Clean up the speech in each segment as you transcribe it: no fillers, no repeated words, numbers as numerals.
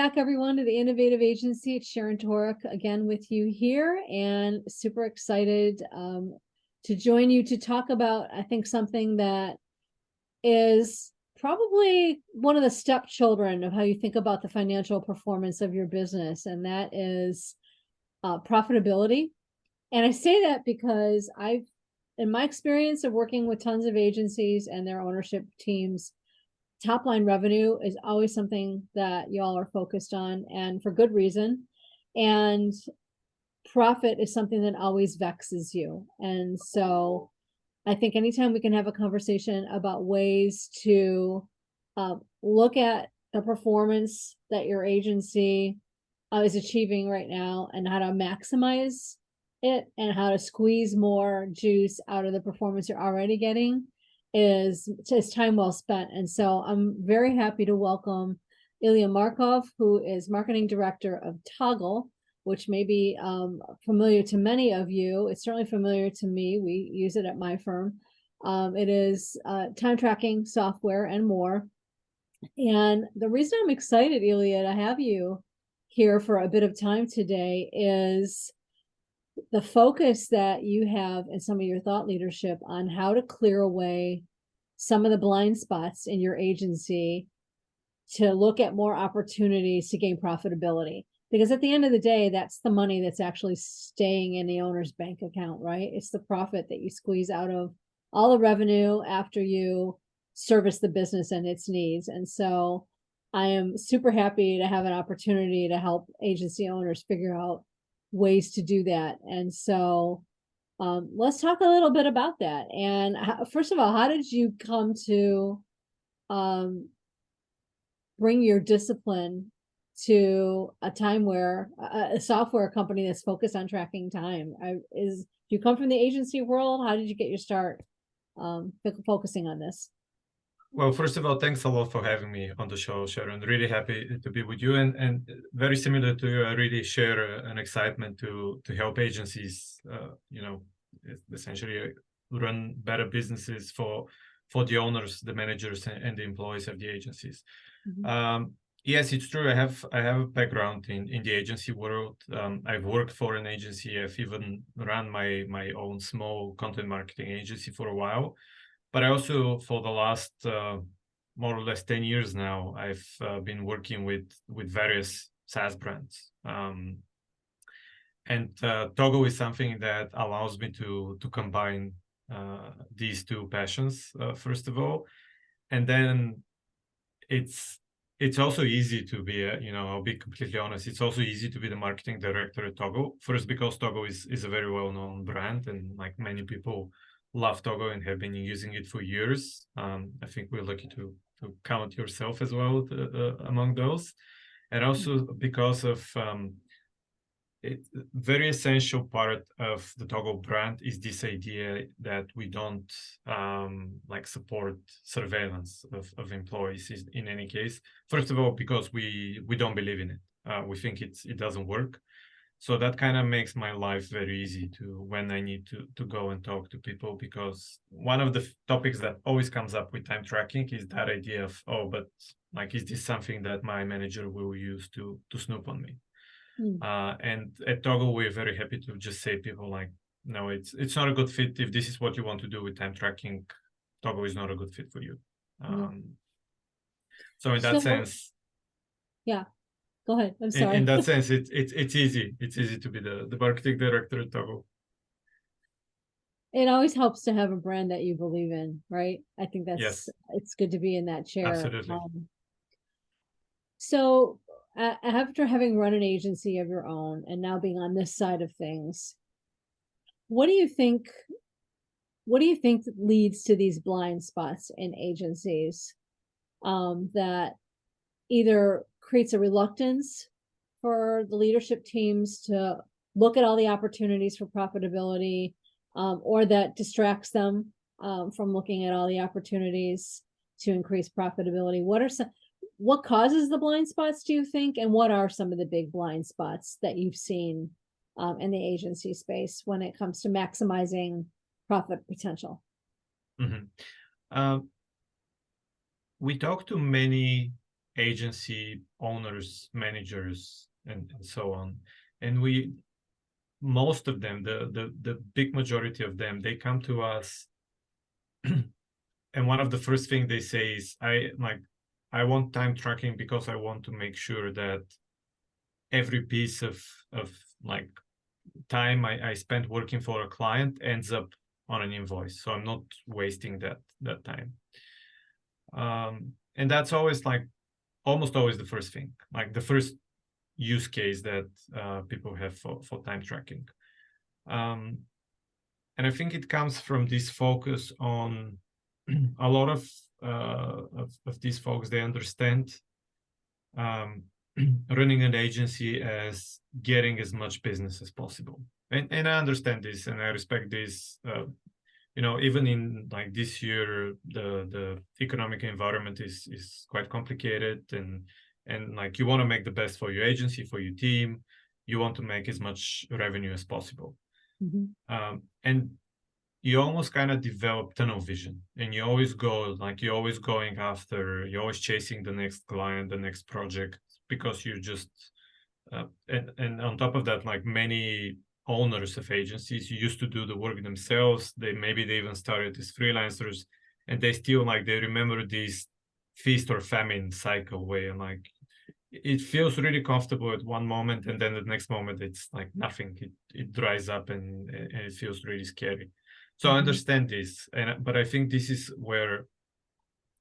Back, everyone, to the Innovative Agency. It's Sharon Torek again with you here, and super excited to join you to talk about, I think, something that is probably one of the stepchildren of how you think about the financial performance of your business, and that is profitability. And I say that because in my experience of working with tons of agencies and their ownership teams, top line revenue is always something that y'all are focused on, and for good reason. And profit is something that always vexes you. And so I think anytime we can have a conversation about ways to look at the performance that your agency is achieving right now and how to maximize it and how to squeeze more juice out of the performance you're already getting is time well spent. And so I'm very happy to welcome Ilia Markov, who is marketing director of Toggle, which may be familiar to many of you. It's certainly familiar to me. We use it at my firm. It is time tracking software and more. And the reason I'm excited, Ilia, to have you here for a bit of time today is the focus that you have in some of your thought leadership on how to clear away some of the blind spots in your agency to look at more opportunities to gain profitability. Because at the end of the day, that's the money that's actually staying in the owner's bank account, right? It's the profit that you squeeze out of all the revenue after you service the business and its needs. And so I am super happy to have an opportunity to help agency owners figure out ways to do that. And so let's talk a little bit about that. And first of all, how did you come to bring your discipline to a time where a software company that's focused on tracking time? Do you come from the agency world? How did you get your start focusing on this? Well, first of all, thanks a lot for having me on the show, Sharon. Really happy to be with you, and very similar to you, I really share an excitement to help agencies, essentially run better businesses for the owners, the managers, and the employees of the agencies. Mm-hmm. Yes, it's true. I have a background in the agency world. I've worked for an agency. I've even run my own small content marketing agency for a while. But I also, for the last more or less 10 years now, I've been working with various SaaS brands. And Toggle is something that allows me to combine these two passions, first of all. And then it's also easy to be, I'll be completely honest, it's also easy to be the marketing director at Toggle. First, because Toggle is a very well-known brand, and like many people love Toggle and have been using it for years. I think we're lucky to count yourself as well among those. And also because of very essential part of the Toggle brand is this idea that we don't support surveillance of employees in any case. First of all, because we don't believe in it. We think it doesn't work. So that kind of makes my life very easy to when I need to go and talk to people, because one of the topics that always comes up with time tracking is that idea of, oh, but like, is this something that my manager will use to snoop on me? And at Toggle, we're very happy to just say people like, no, it's not a good fit. If this is what you want to do with time tracking, Toggle is not a good fit for you. So in that sense, yeah. Go ahead. I'm sorry. In that sense, it's easy. It's easy to be the marketing director at Toggle. It always helps to have a brand that you believe in, right? I think it's good to be in that chair. Absolutely. So after having run an agency of your own and now being on this side of things, what do you think leads to these blind spots in agencies that either creates a reluctance for the leadership teams to look at all the opportunities for profitability, or that distracts them from looking at all the opportunities to increase profitability? What causes the blind spots, do you think? And what are some of the big blind spots that you've seen in the agency space when it comes to maximizing profit potential? Mm-hmm. We talk to many agency owners, managers, and so on. And most of them, the big majority of them, they come to us, and one of the first things they say is, I want time tracking because I want to make sure that every piece of like time I spent working for a client ends up on an invoice, so I'm not wasting that time. And that's always like almost always the first thing, like the first use case that people have for time tracking. And I think it comes from this focus on a lot of these folks. They understand running an agency as getting as much business as possible, and I understand this and I respect this. You know, even in like this year, the economic environment is quite complicated, and like you want to make the best for your agency, for your team. You want to make as much revenue as possible. And you almost kind of develop tunnel vision, and you always go like you're always going after, you're always chasing the next client, the next project, because you're just and on top of that, like many owners of agencies used to do the work themselves. They even started as freelancers, and they still like they remember this feast or famine cycle where like it feels really comfortable at one moment, and then the next moment it's like nothing. It dries up, and it feels really scary. So I understand this, but I think this is where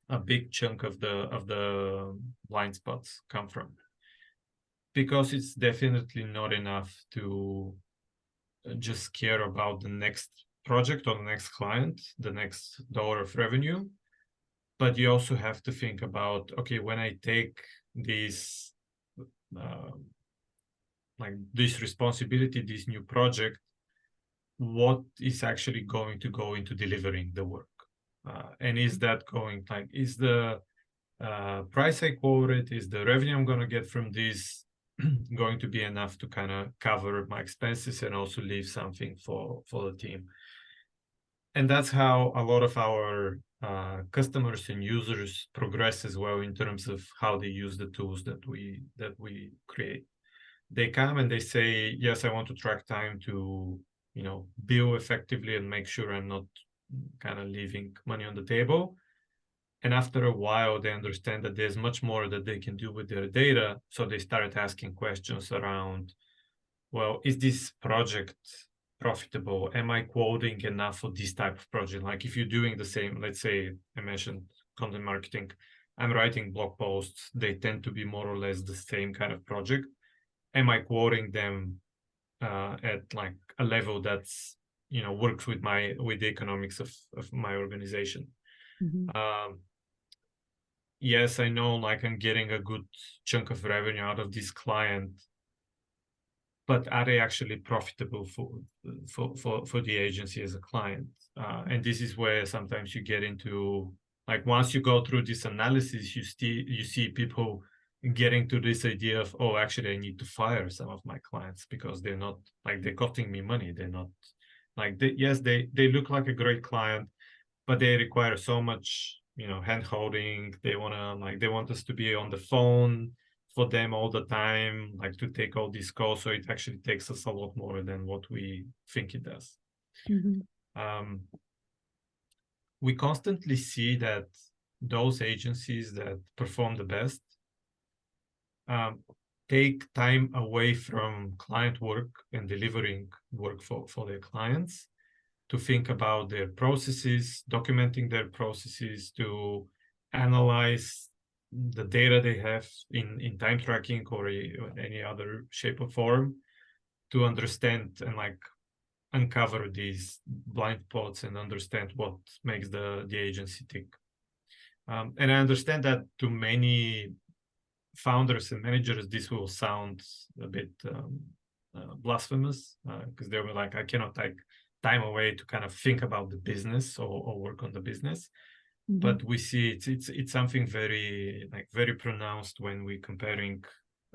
a big chunk of the blind spots come from, because it's definitely not enough to just care about the next project or the next client, the next dollar of revenue, but you also have to think about, okay, when I take this like this responsibility, this new project, what is actually going to go into delivering the work, and is that going like, is the price I quoted, is the revenue I'm going to get from this going to be enough to kind of cover my expenses and also leave something for the team? And that's how a lot of our customers and users progress as well, in terms of how they use the tools that we create. They come and they say, yes, I want to track time to, you know, bill effectively and make sure I'm not kind of leaving money on the table. And after a while, they understand that there's much more that they can do with their data. So they started asking questions around, well, is this project profitable? Am I quoting enough for this type of project? Like if you're doing the same, let's say I mentioned content marketing, I'm writing blog posts, they tend to be more or less the same kind of project. Am I quoting them at like a level that's, you know, works with the economics of my organization? Yes, I know, like I'm getting a good chunk of revenue out of this client, but are they actually profitable for the agency as a client? And this is where sometimes you get into, like, once you go through this analysis, you see people getting to this idea of, oh, actually I need to fire some of my clients because they're not, like, they're costing me money. They're not like, yes, they look like a great client, but they require so much, you know, hand holding. They want us to be on the phone for them all the time, like to take all these calls. So it actually takes us a lot more than what we think it does. We constantly see that those agencies that perform the best take time away from client work and delivering work for their clients, to think about their processes, documenting their processes, to analyze the data they have in time tracking or any other shape or form, to understand and like uncover these blind spots and understand what makes the agency tick. And I understand that to many founders and managers, this will sound a bit blasphemous, because they were like, I cannot take time away to kind of think about the business or work on the business. But we see it's something very pronounced when we're comparing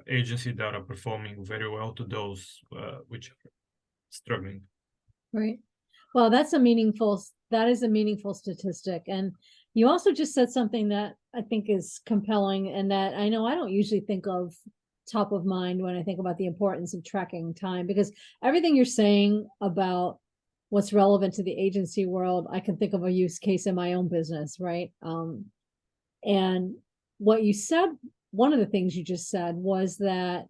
agencies that are performing very well to those which are struggling. Right. Well, that is a meaningful statistic. And You also just said something that I think is compelling, and that I know I don't usually think of top of mind when I think about the importance of tracking time, because everything you're saying about what's relevant to the agency world, I can think of a use case in my own business, right? And what you said, one of the things you just said was that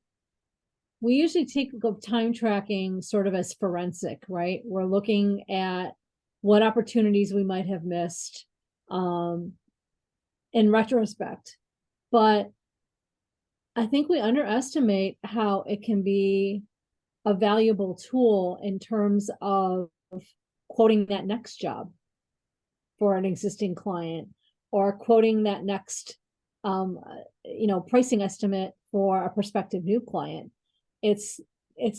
we usually take time tracking sort of as forensic, right? We're looking at what opportunities we might have missed in retrospect. But I think we underestimate how it can be a valuable tool in terms of quoting that next job for an existing client, or quoting that next pricing estimate for a prospective new client. It's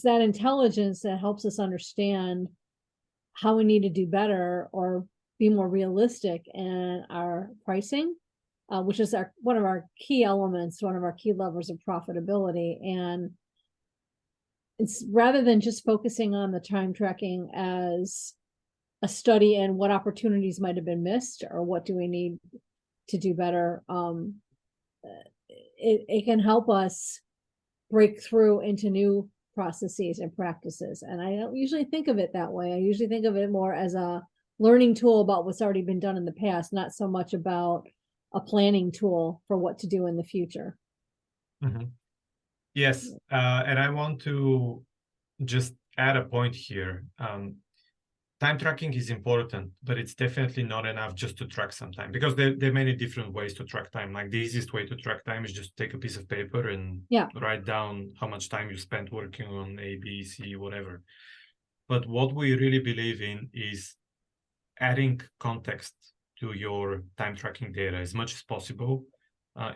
that intelligence that helps us understand how we need to do better or be more realistic in our pricing, which is one of our key elements, one of our key levers of profitability. And it's rather than just focusing on the time tracking as a study in what opportunities might have been missed or what do we need to do better, it can help us break through into new processes and practices. And I don't usually think of it that way. I usually think of it more as a learning tool about what's already been done in the past, not so much about a planning tool for what to do in the future. Mm-hmm. Yes, and I want to just add a point here. Time tracking is important, but it's definitely not enough just to track some time, because there are many different ways to track time. Like the easiest way to track time is just take a piece of paper and write down how much time you spent working on A, B, C, whatever. But what we really believe in is adding context to your time tracking data as much as possible.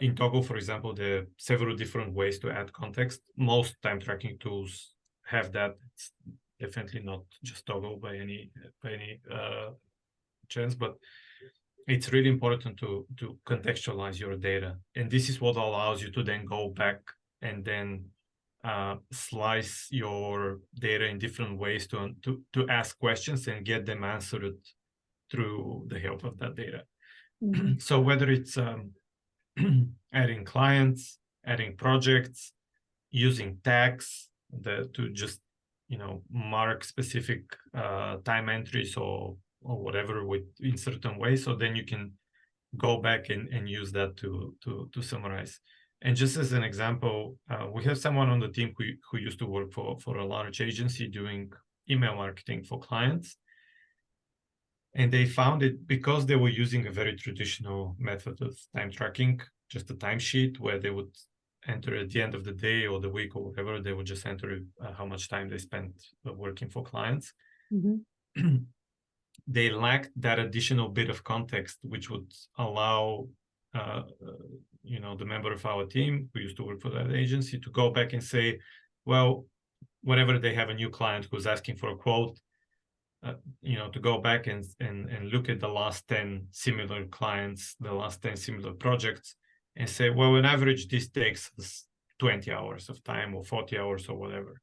In Toggl, for example, there are several different ways to add context. Most time tracking tools have that. It's definitely not just Toggl by any chance, but it's really important to contextualize your data. And this is what allows you to then go back and then slice your data in different ways to ask questions and get them answered through the help of that data. Mm-hmm. So whether it's adding clients, adding projects, using tags to just mark specific time entries or whatever in certain ways, so then you can go back and use that to summarize. And just as an example, we have someone on the team who used to work for a large agency doing email marketing for clients. And they found it because they were using a very traditional method of time tracking, just a timesheet where they would enter at the end of the day or the week or whatever, they would just enter how much time they spent working for clients. Mm-hmm. They lacked that additional bit of context, which would allow the member of our team who used to work for that agency to go back and say, well, whenever they have a new client who's asking for a quote, to go back and look at the last 10 similar clients, the last 10 similar projects, and say, well, on average, this takes us 20 hours of time or 40 hours or whatever.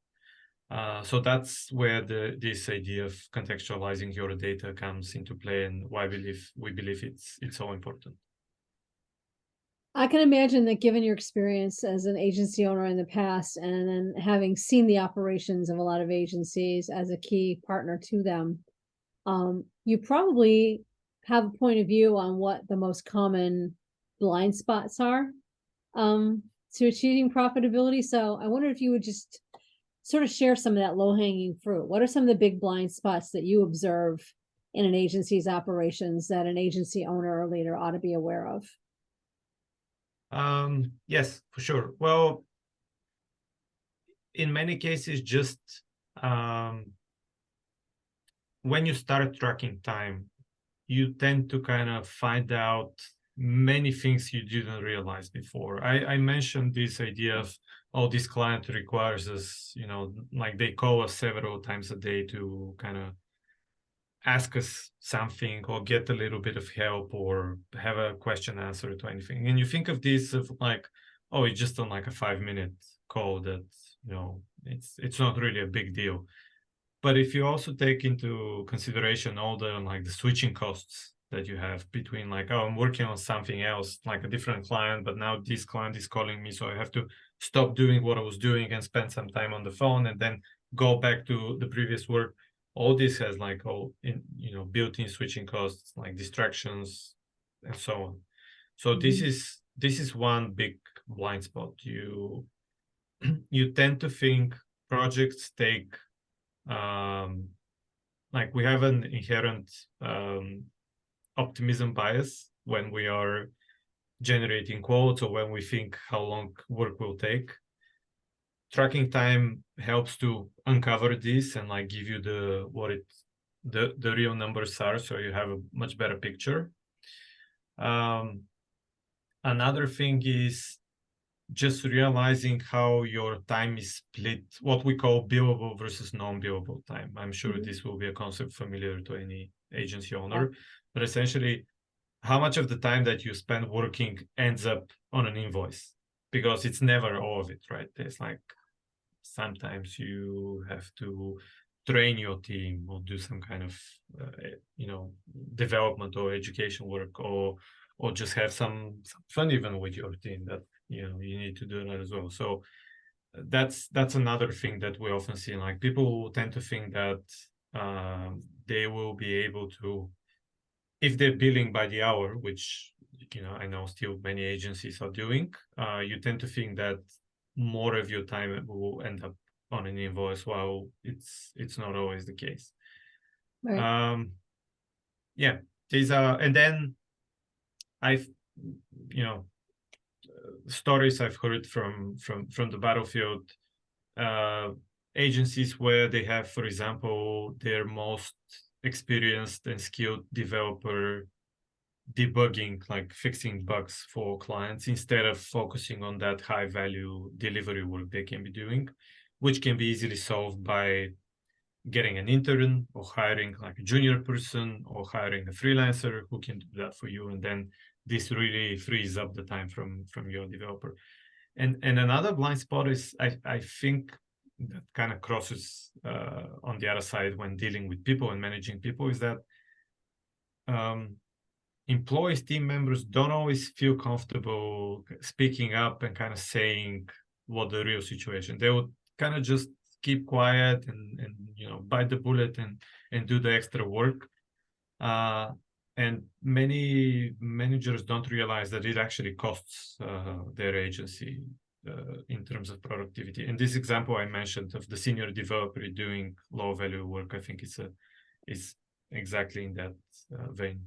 So that's where this idea of contextualizing your data comes into play, and why we believe it's so important. I can imagine that, given your experience as an agency owner in the past, and then having seen the operations of a lot of agencies as a key partner to them, you probably have a point of view on what the most common blind spots are to achieving profitability. So I wonder if you would just sort of share some of that low-hanging fruit. What are some of the big blind spots that you observe in an agency's operations that an agency owner or leader ought to be aware of? Yes, for sure. Well, in many cases, just when you start tracking time, you tend to kind of find out many things you didn't realize before. I mentioned this idea of, oh, this client requires us, like they call us several times a day to kind of ask us something or get a little bit of help or have a question answer to anything. And you think of this of like, oh, it's just on like a 5-minute call that, it's not really a big deal. But if you also take into consideration all the switching costs that you have between like, oh, I'm working on something else, like a different client, but now this client is calling me, so I have to stop doing what I was doing and spend some time on the phone and then go back to the previous work. All this has like built-in switching costs, like distractions and so on. So this is one big blind spot. You tend to think projects take like we have an inherent optimism bias when we are generating quotes or when we think how long work will take. Tracking time helps to uncover this and like give you the real numbers are, so you have a much better picture. Another thing is just realizing how your time is split, what we call billable versus non-billable time. I'm sure this will be a concept familiar to any agency owner, but essentially how much of the time that you spend working ends up on an invoice, because it's never all of it, right? There's like sometimes you have to train your team or do some kind of development or education work, or just have some fun even with your team that you need to do that as well. So that's another thing that we often see. Like people tend to think that they will be able to, if they're billing by the hour, which I know still many agencies are doing, you tend to think that more of your time will end up on an invoice, while it's not always the case. Right. Yeah, these are, and then I've stories I've heard from the battlefield, agencies where they have, for example, their most experienced and skilled developer debugging, like fixing bugs for clients, instead of focusing on that high value delivery work they can be doing, which can be easily solved by getting an intern or hiring like a junior person or hiring a freelancer who can do that for you. And then this really frees up the time from your developer. And another blind spot is I think that kind of crosses on the other side when dealing with people and managing people, is that employees, team members don't always feel comfortable speaking up and kind of saying what the real situation. They would kind of just keep quiet and bite the bullet and do the extra work. And many managers don't realize that it actually costs their agency in terms of productivity. And this example I mentioned of the senior developer doing low value work, I think is exactly in that vein.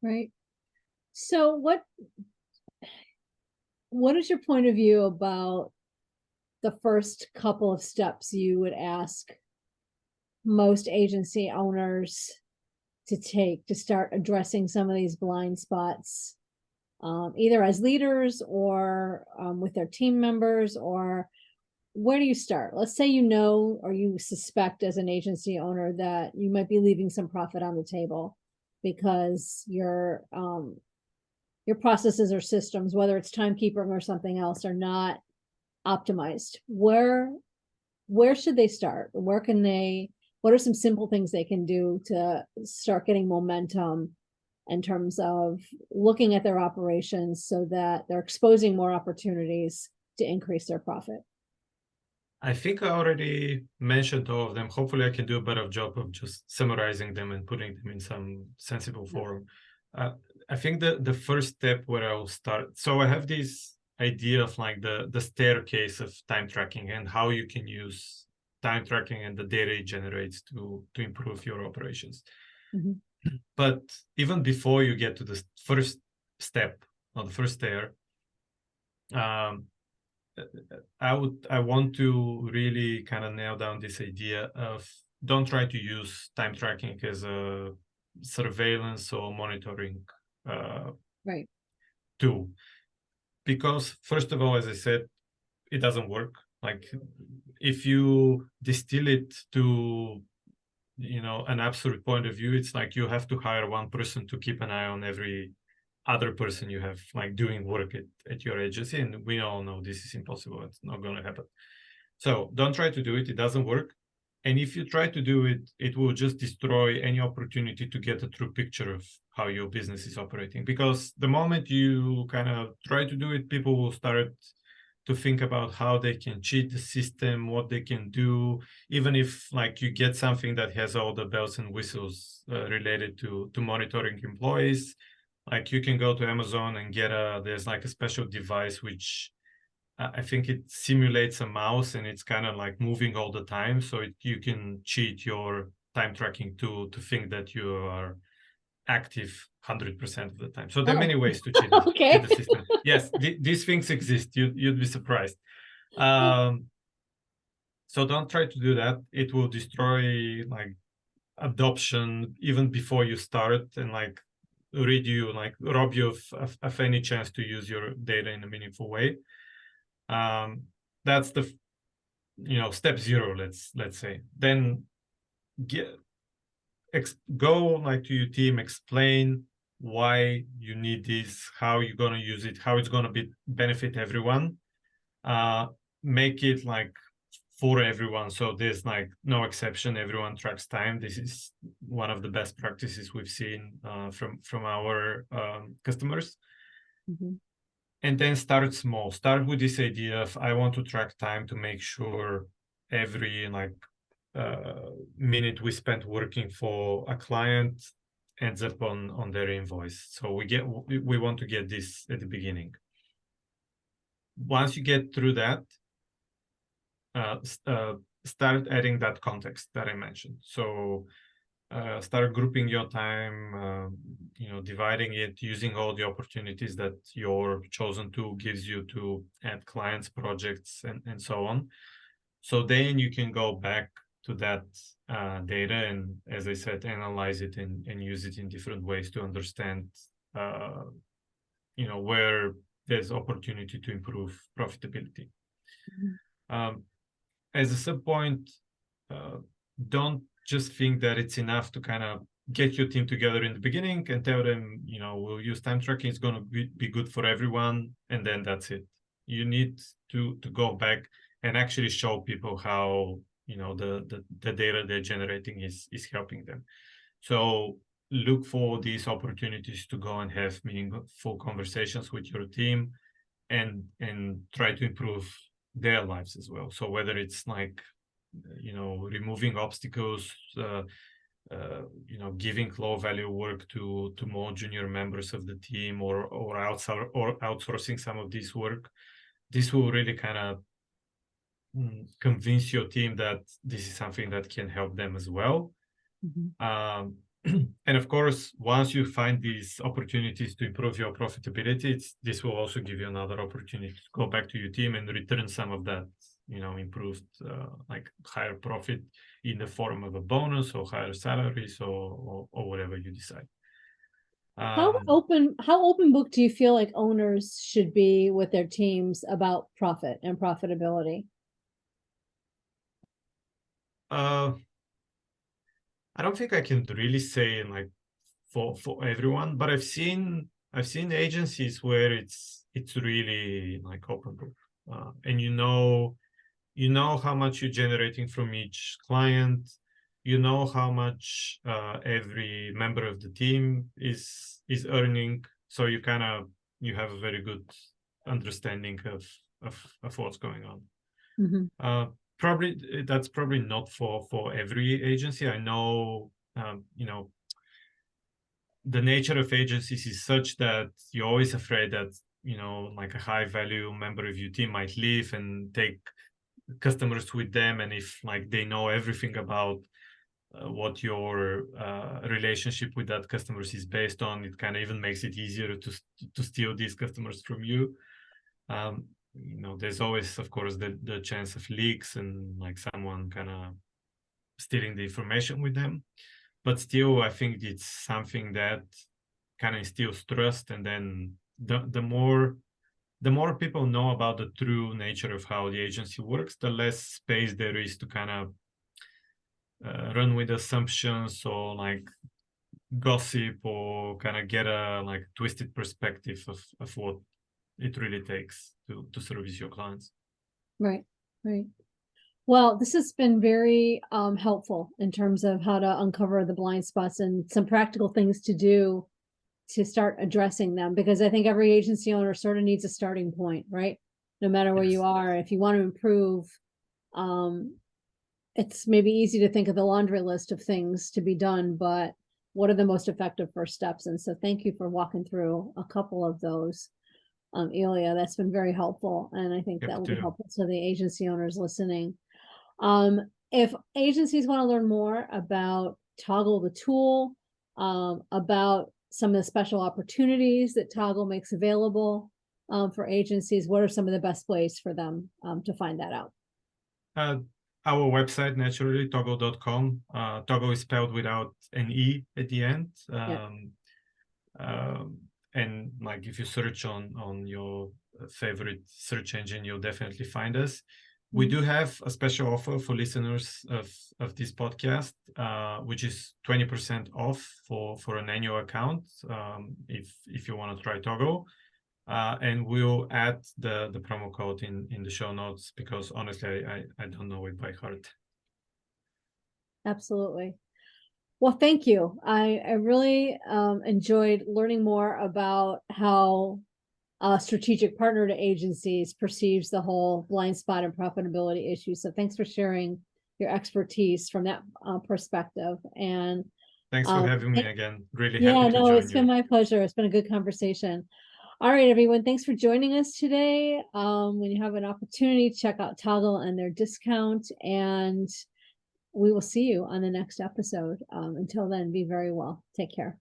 Right. So what is your point of view about the first couple of steps you would ask most agency owners to take to start addressing some of these blind spots, either as leaders or with their team members? Or where do you start? Let's say or you suspect as an agency owner that you might be leaving some profit on the table because your processes or systems, whether it's timekeeping or something else, are not optimized. Where should they start? What are some simple things they can do to start getting momentum in terms of looking at their operations so that they're exposing more opportunities to increase their profit? I think I already mentioned all of them. Hopefully I can do a better job of just summarizing them and putting them in some sensible form. I think the first step where I'll start, so I have this idea of like the staircase of time tracking and how you can use time tracking and the data it generates to improve your operations. But even before you get to the first step or the first stair, I want to really kind of nail down this idea of don't try to use time tracking as a surveillance or monitoring Right. tool. Because first of all, as I said, it doesn't work. Like if you distill it to an absolute point of view, it's like you have to hire one person to keep an eye on every other person you have like doing work at your agency, and we all know this is impossible. It's not going to happen. So don't try to do it. It doesn't work. And if you try to do it, it will just destroy any opportunity to get a true picture of how your business is operating. Because the moment you kind of try to do it, people will start to think about how they can cheat the system, what they can do, even if like you get something that has all the bells and whistles related to monitoring employees. Like you can go to Amazon and get there's like a special device which I think it simulates a mouse and it's kind of like moving all the time. So you can cheat your time tracking to think that you are active 100% of the time. So there are Oh, many ways to cheat okay. the system. Yes, these things exist. You'd be surprised. So don't try to do that. It will destroy like adoption even before you start and like rob you of any chance to use your data in a meaningful way. That's the step zero, let's say. Then go like to your team, explain why you need this, how you're going to use it, how it's going to benefit everyone. Make it like for everyone, so there's like no exception, everyone tracks time. This is one of the best practices we've seen from our customers. Mm-hmm. And then start small. Start with this idea of I want to track time to make sure every minute we spent working for a client ends up on their invoice. So we want to get this at the beginning. Once you get through that, start adding that context that I mentioned. So start grouping your time, dividing it, using all the opportunities that your chosen tool gives you to add clients, projects, and so on. So then you can go back to that data and, as I said, analyze it and use it in different ways to understand, where there's opportunity to improve profitability. Mm-hmm. As a sub point, don't just think that it's enough to kind of get your team together in the beginning and tell them, we'll use time tracking, it's going to be good for everyone, and then that's it. You need to go back and actually show people how the data they're generating is helping them. So look for these opportunities to go and have meaningful conversations with your team and try to improve their lives as well. So whether it's like removing obstacles, giving low value work to more junior members of the team, or outsourcing some of this work, this will really kind of convince your team that this is something that can help them as well. Mm-hmm. And of course, once you find these opportunities to improve your profitability, this will also give you another opportunity to go back to your team and return some of that, improved, like higher profit in the form of a bonus or higher salaries or whatever you decide. How open book do you feel like owners should be with their teams about profit and profitability? I don't think I can really say like for everyone, but I've seen agencies where it's really like open book, and how much you're generating from each client, how much every member of the team is earning, so you have a very good understanding of what's going on. Mm-hmm. Probably that's probably not for every agency. I know, the nature of agencies is such that you're always afraid that like a high value member of your team might leave and take customers with them, and if like they know everything about what your relationship with that customers is based on, it kind of even makes it easier to steal these customers from you. There's always, of course, the chance of leaks and like someone kind of stealing the information with them. But still, I think it's something that kind of instills trust. And then the more people know about the true nature of how the agency works, the less space there is to kind of run with assumptions or like gossip or kind of get a like twisted perspective of what it really takes to service your clients. Right, right. Well, this has been very helpful in terms of how to uncover the blind spots and some practical things to do to start addressing them, because I think every agency owner sort of needs a starting point, right? No matter where you Yes. are, if you want to improve, um, it's maybe easy to think of the laundry list of things to be done, but what are the most effective first steps? And so thank you for walking through a couple of those, Ilia. That's been very helpful. And I think that Happy will be to. helpful to the agency owners listening. If agencies want to learn more about Toggle the tool, about some of the special opportunities that Toggle makes available for agencies, what are some of the best ways for them to find that out? Uh, our website, naturally, toggle.com. Toggle is spelled without an E at the end. Yeah. Um, and like if you search on your favorite search engine, you'll definitely find us. We do have a special offer for listeners of this podcast, which is 20% off for an annual account, if you want to try Toggle. And we'll add the promo code in the show notes, because honestly, I don't know it by heart. Absolutely. Well, thank you. I really enjoyed learning more about how a strategic partner to agencies perceives the whole blind spot and profitability issue. So thanks for sharing your expertise from that perspective. And Thanks for having me again. Really yeah, happy to no, join it's been you. my pleasure. It's been a good conversation. All right, everyone. Thanks for joining us today. When you have an opportunity, check out Toggle and their discount, and we will see you on the next episode. Until then, be very well. Take care.